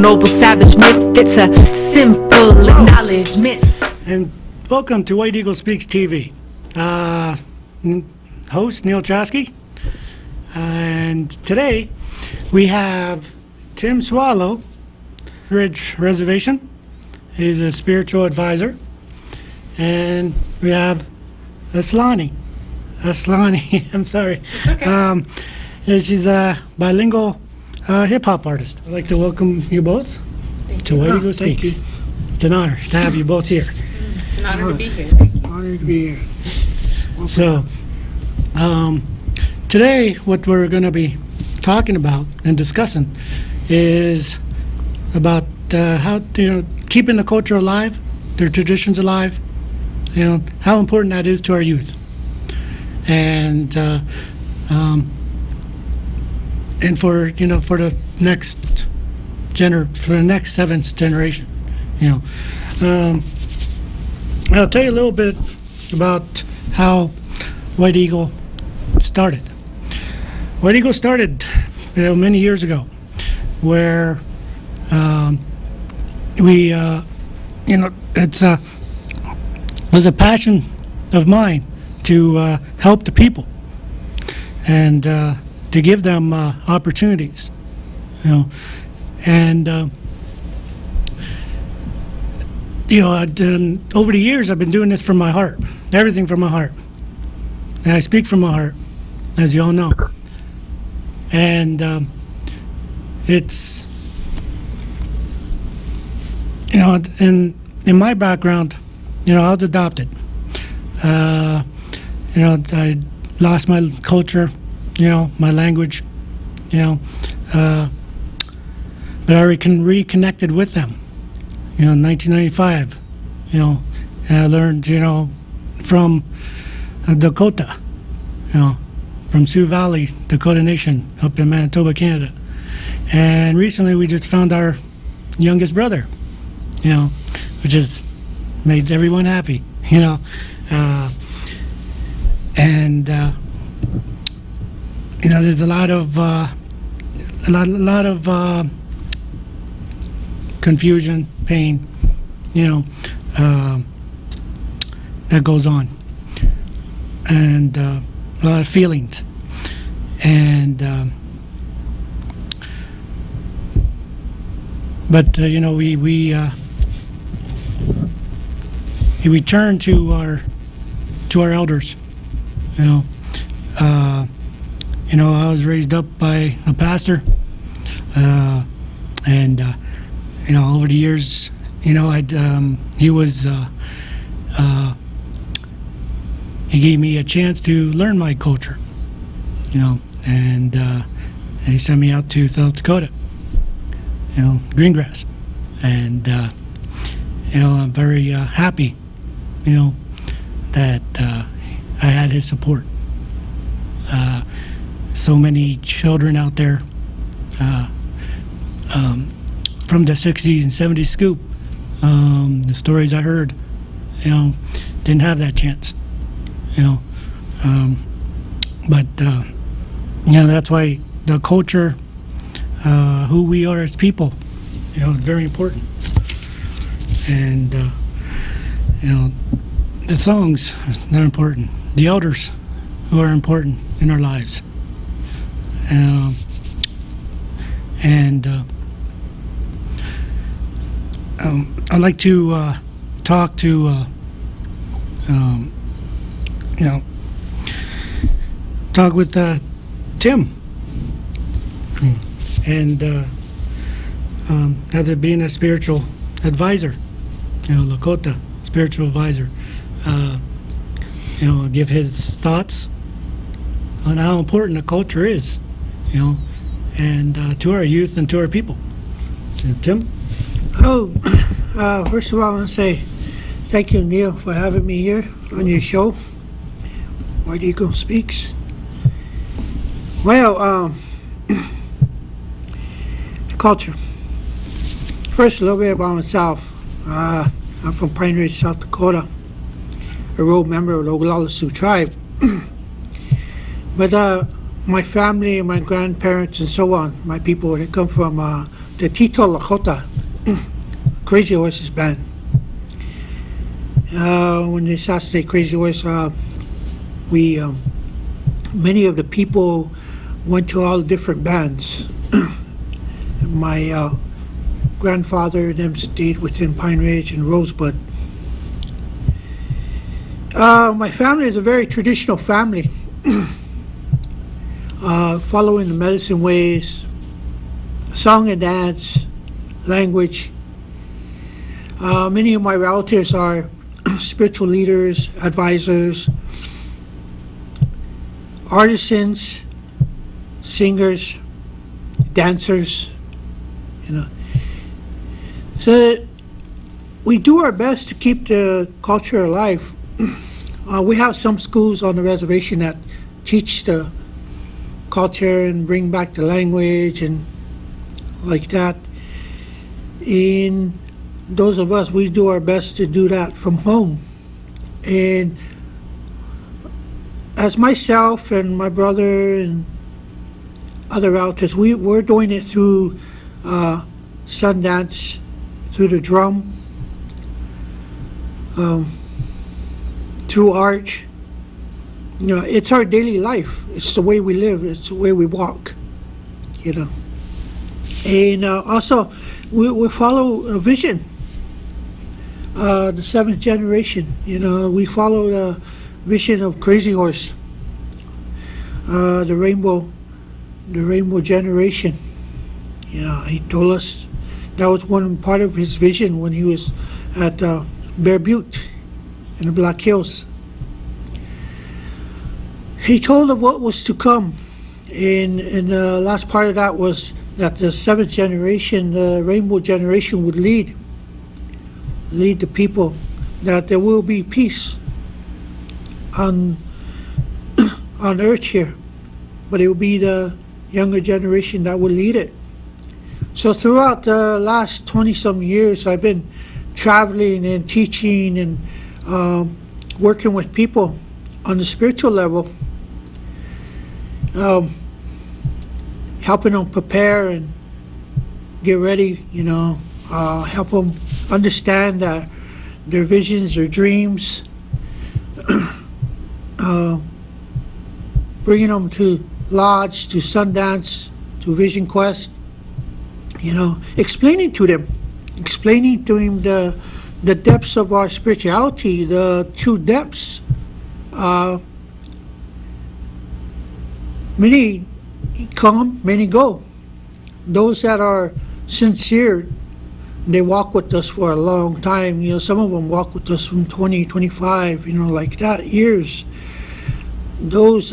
noble savage myth. It's a simple acknowledgement. And welcome to White Eagle Speaks TV. Host Neil Chaske. And today we have Tim Swallow, Ridge Reservation. He's a spiritual advisor. And we have Asliani, I'm sorry. It's okay. And she's a bilingual hip-hop artist. I'd like to welcome you both to White Eagle Thank Speaks. you. It's an honor to have you both here. It's an honor to be here. Thank you. Honored to be here. So, today what we're going to be talking about and discussing is about how keeping the culture alive, their traditions alive, how important that is to our youth, and for the next seventh generation. I'll tell you a little bit about how White Eagle started. White Eagle started many years ago, where we it was a passion of mine to help the people and to give them opportunities, and over the years I've been doing this from my heart, everything from my heart, and I speak from my heart, as you all know, and it's in my background, I was adopted. I lost my culture, my language, but I reconnected with them, in 1995, and I learned, from Dakota, from Sioux Valley, Dakota Nation, up in Manitoba, Canada. And recently we just found our youngest brother, which has made everyone happy, and there's a lot of confusion, pain, that goes on, and a lot of feelings, and but we turn to our elders. I was raised up by a pastor, and over the years, he gave me a chance to learn my culture, and he sent me out to South Dakota, Greengrass, and I'm very happy, that I had his support. So many children out there from the 60s and 70s scoop, the stories I heard, didn't have that chance, but that's why the culture, who we are as people, is very important. And the songs, they're important. The elders, who are important in our lives. I'd like to talk to, talk with Tim, and after being a spiritual advisor, Lakota spiritual advisor, give his thoughts on how important the culture is, and to our youth and to our people. Tim? First of all, I want to say thank you, Neil, for having me here on your show, White Eagle Speaks. Well, the culture. First, a little bit about myself. I'm from Pine Ridge, South Dakota, a road member of the Oglala Sioux tribe. But my family and my grandparents and so on, my people, they come from the Tito Lakota, Crazy Horses band. When they assassinated Crazy Horse, we many of the people went to all the different bands. My grandfather and them stayed within Pine Ridge and Rosebud. My family is a very traditional family, following the medicine ways, song and dance, language. Many of my relatives are spiritual leaders, advisors, artisans, singers, dancers, you know. So we do our best to keep the culture alive. We have some schools on the reservation that teach the culture and bring back the language and like that. And those of us, we do our best to do that from home. And as myself and my brother and other relatives, we're doing it through Sundance, through the drum, through art. You know, it's our daily life. It's the way we live. It's the way we walk, you know. And also, we follow a vision. The seventh generation, you know, we follow the vision of Crazy Horse, the rainbow generation. You know, he told us that was one part of his vision when he was at Bear Butte in the Black Hills. He told of what was to come, and the last part of that was that the seventh generation, the rainbow generation, would lead the people, that there will be peace on earth here, but it will be the younger generation that will lead it. So throughout the last 20-some years, I've been traveling and teaching and working with people on the spiritual level, helping them prepare and get ready, you know, help them understand that their visions, their dreams, bringing them to Lodge, to Sundance, to Vision Quest, you know, explaining to them the depths of our spirituality, the true depths. Many come, many go. Those that are sincere, they walk with us for a long time. You know, some of them walk with us from 20, 25, you know, like that, years. Those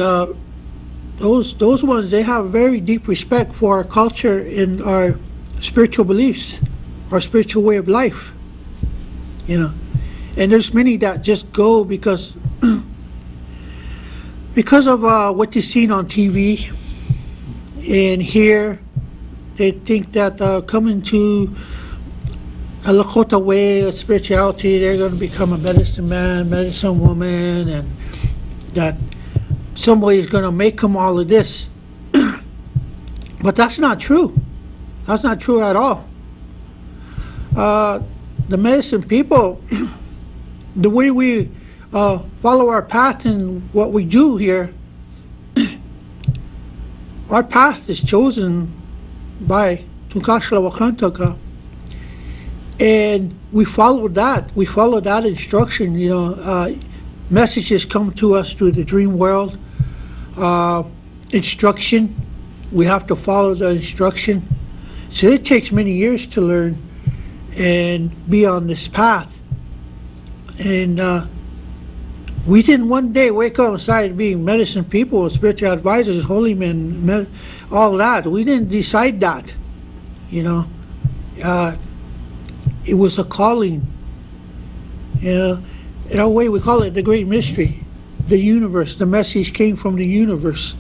ones, they have very deep respect for our culture and our spiritual beliefs, our spiritual way of life, you know. And there's many that just go because of what they've seen on TV and here. They think that coming to a Lakota way of spirituality, they're going to become a medicine man, medicine woman, and that somebody is going to make them all of this. But that's not true. That's not true at all. The medicine people, the way we follow our path and what we do here, our path is chosen by Tunkashla Wakantaka, and we follow that. We follow that instruction. You know, messages come to us through the dream world. Instruction, we have to follow the instruction. So it takes many years to learn and be on this path. And we didn't one day wake up and decide being medicine people, spiritual advisors, holy men, all that. We didn't decide that, you know. It was a calling, you know. In a way, we call it the great mystery, the universe. The message came from the universe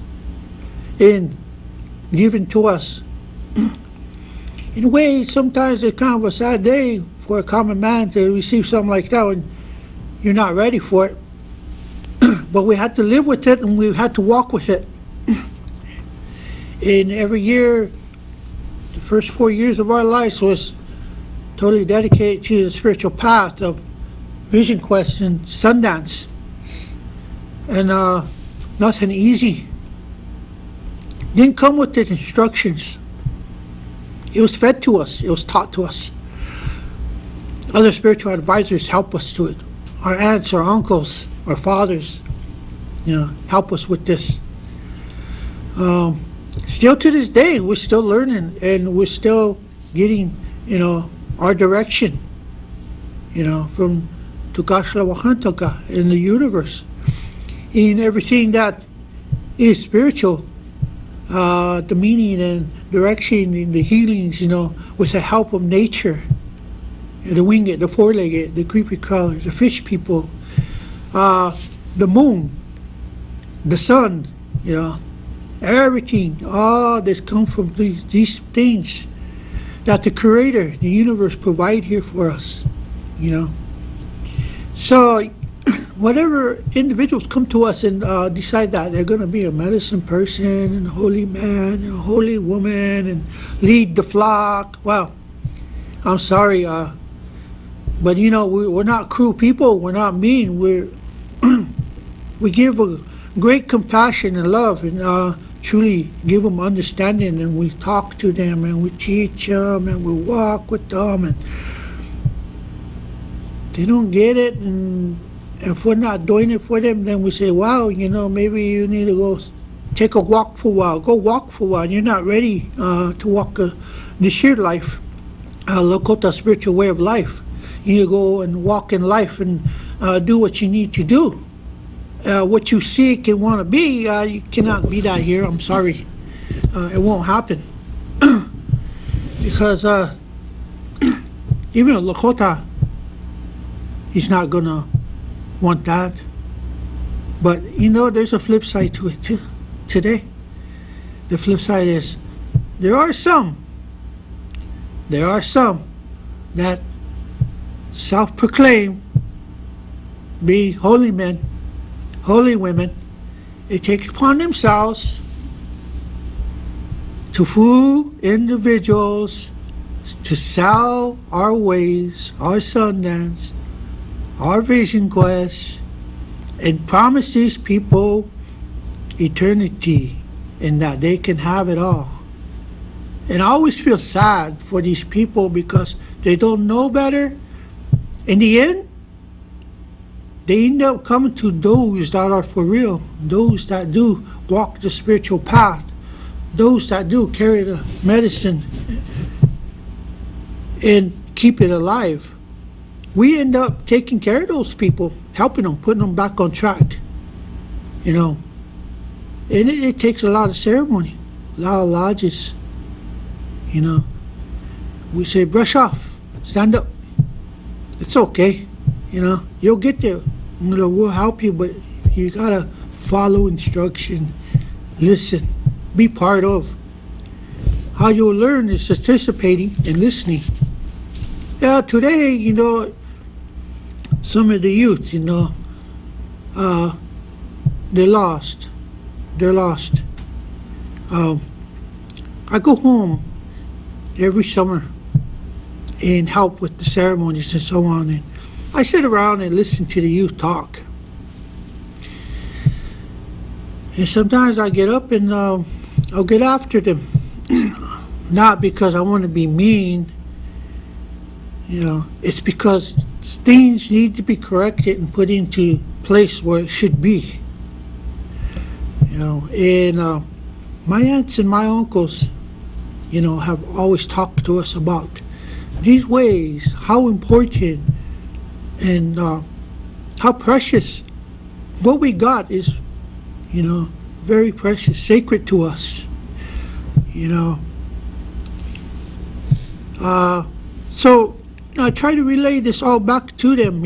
and given to us. In a way, sometimes it's kind of a sad day for a common man to receive something like that when you're not ready for it. But we had to live with it and we had to walk with it. And every year The first 4 years of our lives was totally dedicated to the spiritual path of Vision Quest and Sundance. And nothing easy. Didn't come with the instructions. It was fed to us. It was taught to us. Other spiritual advisors help us to it. Our aunts, our uncles, our fathers, help us with this. Still to this day, we're still learning and we're still getting, our direction, from Tukashla Wahantaka in the universe. In everything that is spiritual, the meaning and direction in the healings, with the help of nature, the winged, the four-legged, the creepy crawlers, the fish people, the moon, the sun, everything, all this comes from these things that the Creator, the universe, provide here for us, So, whatever individuals come to us and decide that they're going to be a medicine person and a holy man and a holy woman and lead the flock, well, I'm sorry, but we're not cruel people. We're not mean. We give a great compassion and love and truly give them understanding, and we talk to them and we teach them and we walk with them, and they don't get it, and if we're not doing it for them, then we say, wow, maybe you need to go take a walk for a while. Go walk for a while. You're not ready to walk the sheer life, Lakota spiritual way of life. You need to go and walk in life and do what you need to do. What you seek and want to be, you cannot be that here. I'm sorry. It won't happen. Because even a Lakota, he's not going to want that. But there's a flip side to it too today. The flip side is there are some that self-proclaim be holy men, holy women. They take upon themselves to fool individuals, to sell our ways, our Sundance, our Vision Quest, and promise these people eternity and that they can have it all. And I always feel sad for these people because they don't know better. In the end, they end up coming to those that are for real, those that do walk the spiritual path, those that do carry the medicine and keep it alive. We end up taking care of those people, helping them, putting them back on track, And it takes a lot of ceremony, a lot of lodges, We say, brush off, stand up. It's okay, You'll get there. We'll help you, but you gotta follow instruction, listen, be part of. How you'll learn is participating and listening. Yeah, today, some of the youth, they're lost. I go home every summer and help with the ceremonies and so on, and I sit around and listen to the youth talk. And sometimes I get up and I'll get after them. Not because I want to be mean, it's because things need to be corrected and put into place where it should be. And my aunts and my uncles, have always talked to us about these ways, how important and how precious what we got is, very precious, sacred to us, So I try to relay this all back to them,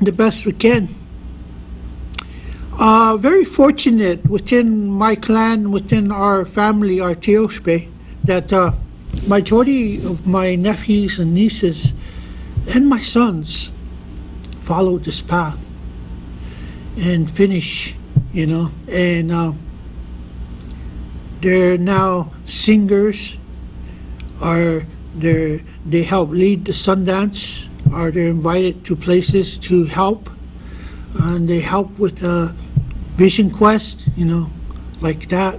the best we can. Very fortunate within my clan, within our family, our Teospe, that majority of my nephews and nieces and my sons follow this path and finish, and they're now singers, or they help lead the Sundance, or they're invited to places to help, and they help with Vision Quest, like that.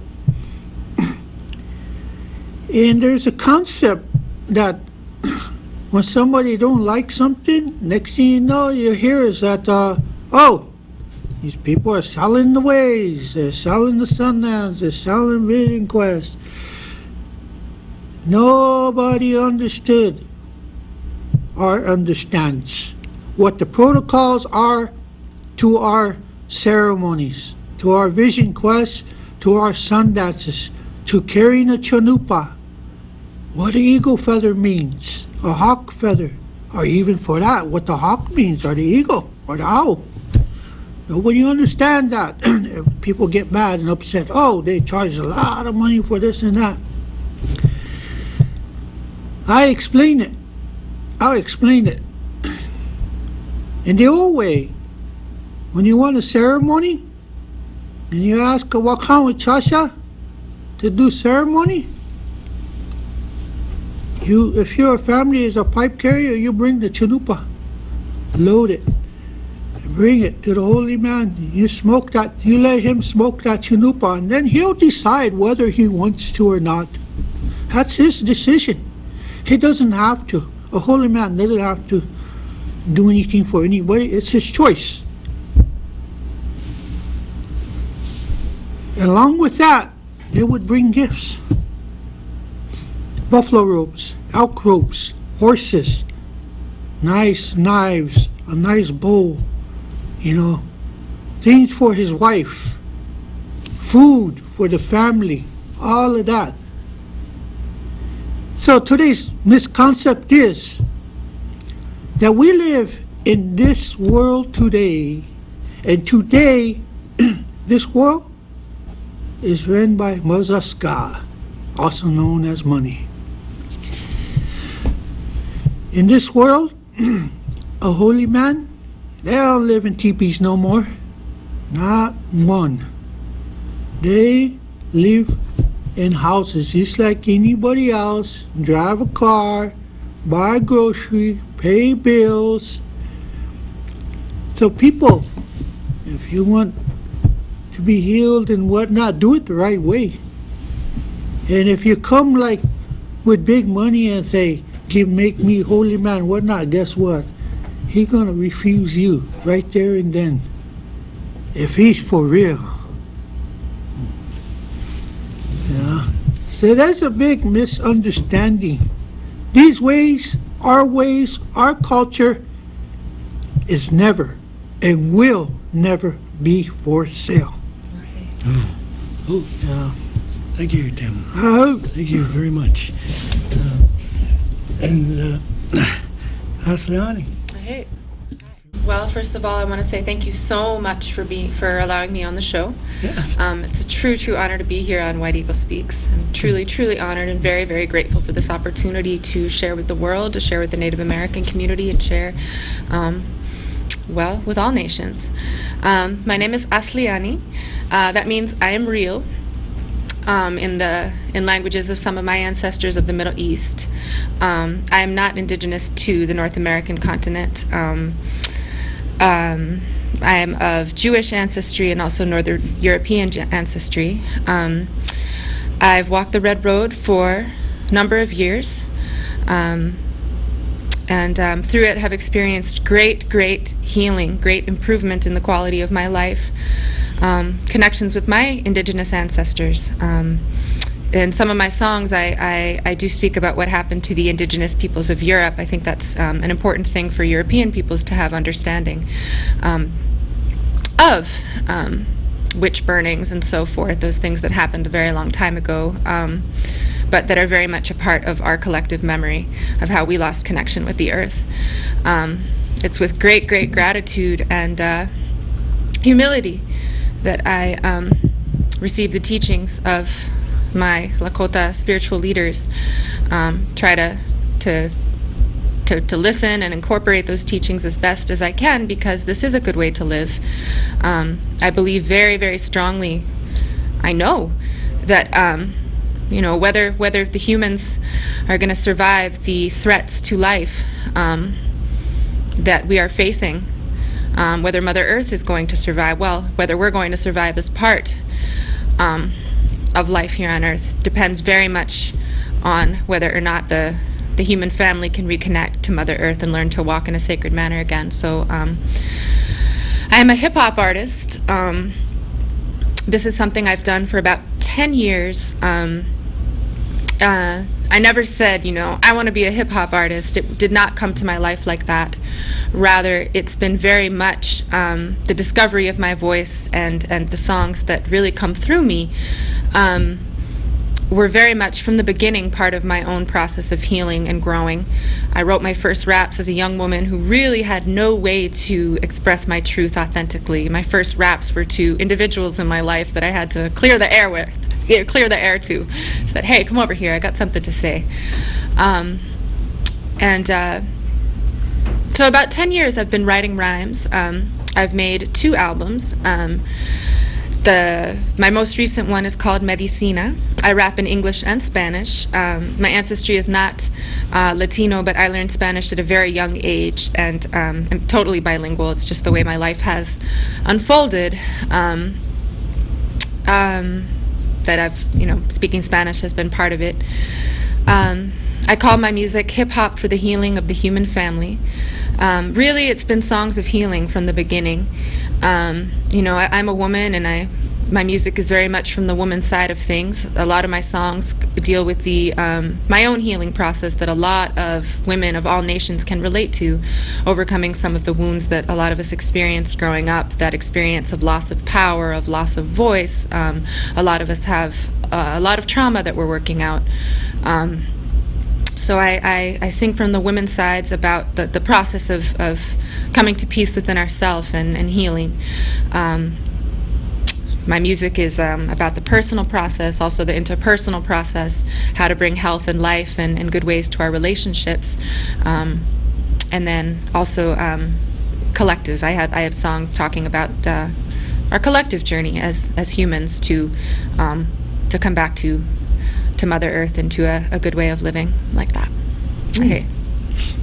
And there's a concept that when somebody don't like something, next thing you know, you hear is that, these people are selling the ways, they're selling the Sundance, they're selling Vision Quest. Nobody understood or understands what the protocols are to our ceremonies, to our Vision Quest, to our Sundances, to carrying a chanupa, what the eagle feather means, a hawk feather, or even for that, what the hawk means, or the eagle, or the owl. Nobody understands that. People get mad and upset. Oh, they charge a lot of money for this and that. I'll explain it. In the old way, when you want a ceremony, and you ask a Wakhan Chasha to do ceremony, if your family is a pipe carrier, you bring the chanupa, load it, bring it to the holy man. You smoke that, you let him smoke that chanupa, and then he'll decide whether he wants to or not. That's his decision. He doesn't have to. A holy man doesn't have to do anything for anybody. It's his choice. Along with that, they would bring gifts. Buffalo robes, elk robes, horses, nice knives, a nice bowl, things for his wife, food for the family, all of that. So today's misconcept is that we live in this world today, and today this world is run by Mazaska, also known as money. In this world, a holy man, they don't live in teepees no more. Not one. They live in houses just like anybody else, drive a car, buy grocery, pay bills. So people, if you want to be healed and whatnot, do it the right way. And if you come like with big money and say, make me holy man, whatnot, guess what? He's gonna refuse you right there and then. If he's for real. Yeah. So that's a big misunderstanding. These ways, our culture is never and will never be for sale. Oh, Yeah. thank you, Tim. Oh, Thank you very much. Asliani. Hey. Well, first of all, I want to say thank you so much for allowing me on the show. Yes. It's a true honor to be here on White Eagle Speaks. I'm truly honored and very, very grateful for this opportunity to share with the world, to share with the Native American community, and share, with all nations. My name is Asliani. That means I am real. In languages of some of my ancestors of the Middle East. I am not indigenous to the North American continent. I am of Jewish ancestry and also Northern European ancestry. I've walked the Red Road for a number of years, and through it have experienced great healing, great improvement in the quality of my life. Connections with my indigenous ancestors. In some of my songs, I do speak about what happened to the indigenous peoples of Europe. I think that's an important thing for European peoples to have understanding of witch burnings and so forth, those things that happened a very long time ago, but that are very much a part of our collective memory of how we lost connection with the earth. It's with great gratitude and humility that I receive the teachings of my Lakota spiritual leaders, try to listen and incorporate those teachings as best as I can, because this is a good way to live. I believe very strongly, I know that whether the humans are going to survive the threats to life that we are facing, whether Mother Earth is going to survive, whether we're going to survive as part of life here on Earth depends very much on whether or not the human family can reconnect to Mother Earth and learn to walk in a sacred manner again. So I am a hip-hop artist. This is something I've done for about 10 years. I never said, I want to be a hip-hop artist. It did not come to my life like that. Rather, it's been very much the discovery of my voice and the songs that really come through me were very much from the beginning part of my own process of healing and growing. I wrote my first raps as a young woman who really had no way to express my truth authentically. My first raps were to individuals in my life that I had to clear the air to. Said, hey, come over here, I got something to say. So about 10 years I've been writing rhymes. I've made 2 albums. My most recent one is called Medicina. I rap in English and Spanish. My ancestry is not Latino, but I learned Spanish at a very young age, and I'm totally bilingual. It's just the way my life has unfolded. That I've, speaking Spanish has been part of it. I call my music hip-hop for the healing of the human family. Really, it's been songs of healing from the beginning. I'm a woman, and my music is very much from the woman's side of things. A lot of my songs deal with my own healing process that a lot of women of all nations can relate to, overcoming some of the wounds that a lot of us experienced growing up, that experience of loss of power, of loss of voice. A lot of us have a lot of trauma that we're working out. So I sing from the women's sides about the process of coming to peace within ourselves and healing. My music is about the personal process, also the interpersonal process, how to bring health and life and good ways to our relationships. And then also collective. I have songs talking about our collective journey as humans to come back to Mother Earth and to a good way of living like that. Okay.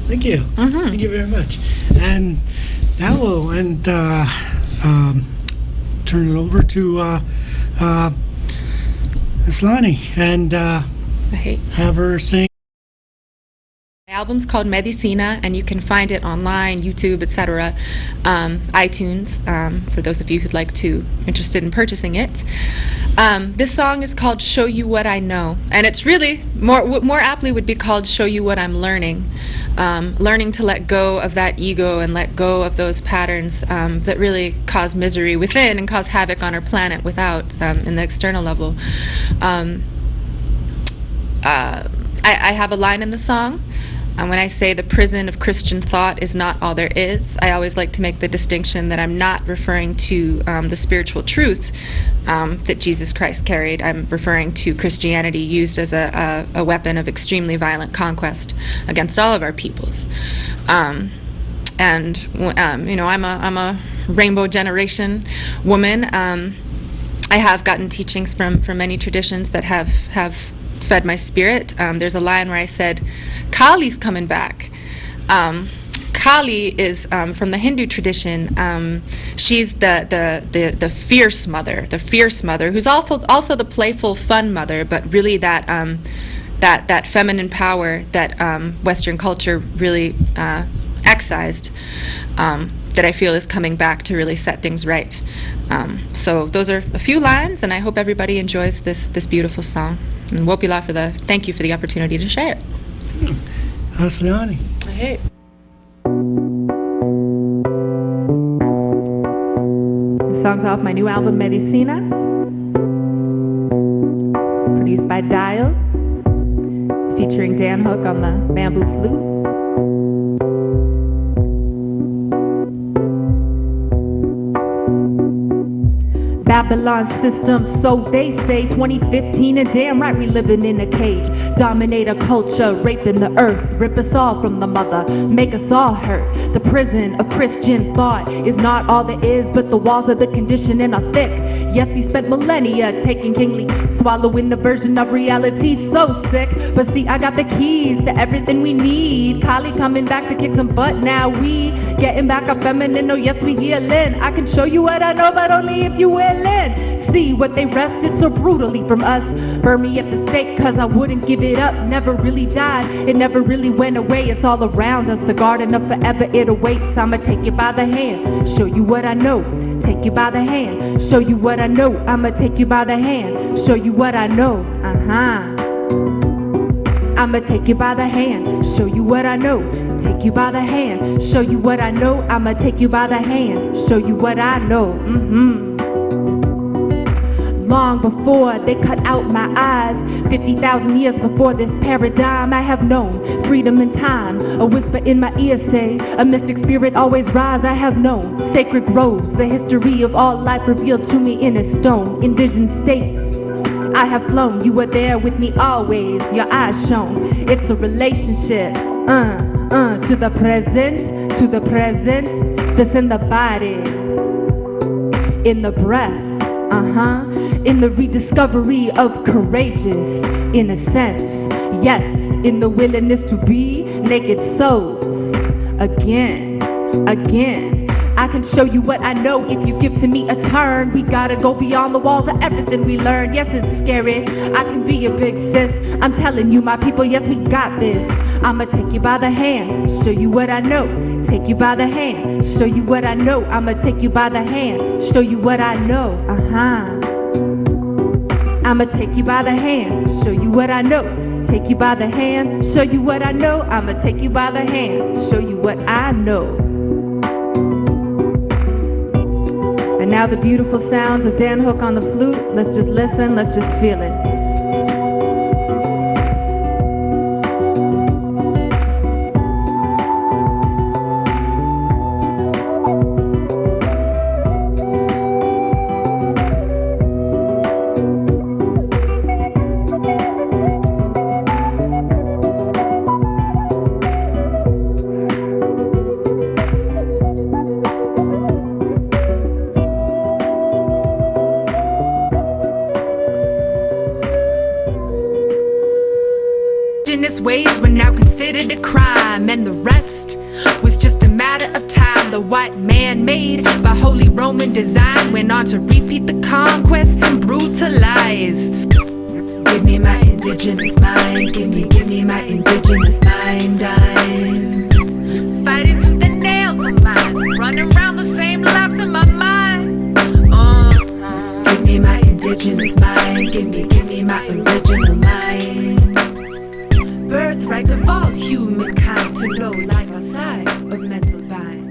Thank you. Mm-hmm. Thank you very much. And now we'll turn it over to Asliani and have her sing. My album's called Medicina, and you can find it online, YouTube, etc., iTunes, for those of you who'd like to, interested in purchasing it. This song is called Show You What I Know, and it's really, more aptly would be called Show You What I'm Learning. Learning to let go of that ego and let go of those patterns that really cause misery within and cause havoc on our planet without, in the external level. I have a line in the song. When I say the prison of Christian thought is not all there is, I always like to make the distinction that I'm not referring to the spiritual truth that Jesus Christ carried. I'm referring to Christianity used as a weapon of extremely violent conquest against all of our peoples. I'm a rainbow generation woman. I have gotten teachings from many traditions that have fed my spirit. There's a line where I said, Kali's coming back. Kali is from the Hindu tradition. She's the fierce mother, who's also the playful, fun mother, but really that feminine power that Western culture really excised, that I feel is coming back to really set things right. So those are a few lines, and I hope everybody enjoys this beautiful song. And Wopila thank you for the opportunity to share it. Asliani. Hey. The song's off my new album, Medicina, produced by Dials, featuring Dan Hook on the bamboo flute. Babylon system, so they say. 2015 and damn right we living in a cage. Dominate a culture, raping the earth, rip us all from the mother, make us all hurt. The prison of Christian thought is not all there is, but the walls of the conditioning are thick. Yes, we spent millennia taking kingly, swallowing the version of reality so sick. But see, I got the keys to everything we need. Kali coming back to kick some butt, now we getting back our feminine. Oh yes, we healing. I can show you what I know, but only if you willing. See what they wrested so brutally from us. Burn me at the stake, cause I wouldn't give it up. Never really died, it never really went away. It's all around us, the garden of forever, it awaits. I'ma take you by the hand, show you what I know. Take you by the hand, show you what I know. I'ma take you by the hand, show you what I know. I'ma take you by the hand, show you what I know. Take you by the hand, show you what I know. I'ma take you by the hand, show you what I know. Long before they cut out my eyes, 50,000 years before this paradigm, I have known freedom and time. A whisper in my ear say, a mystic spirit always rise. I have known sacred groves, the history of all life revealed to me in a stone. Envisioned states I have flown, you were there with me always, your eyes shone. It's a relationship, to the present, that's in the body, in the breath, in the rediscovery of courageous innocence. Yes, in the willingness to be naked souls again. I can show you what I know if you give to me a turn. We gotta go beyond the walls of everything we learned. Yes, it's scary, I can be a big sis. I'm telling you, my people, yes, we got this. I'ma take you by the hand, show you what I know. Take you by the hand, show you what I know. I'ma take you by the hand, show you what I know. I'ma take you by the hand, show you what I know. Take you by the hand, show you what I know. I'ma take you by the hand, show you what I know. And now the beautiful sounds of Dan Hook on the flute. Let's just listen, let's just feel it. Indigenous ways were now considered a crime, and the rest was just a matter of time. The white man made by Holy Roman design went on to repeat the conquest and brutalize. Give me my indigenous mind, give me my indigenous mind. I'm fighting tooth and nail for mine, running around the same laps in my mind. Give me my indigenous mind, give me my original mind. Birthright of all humankind to know life outside of mental bind.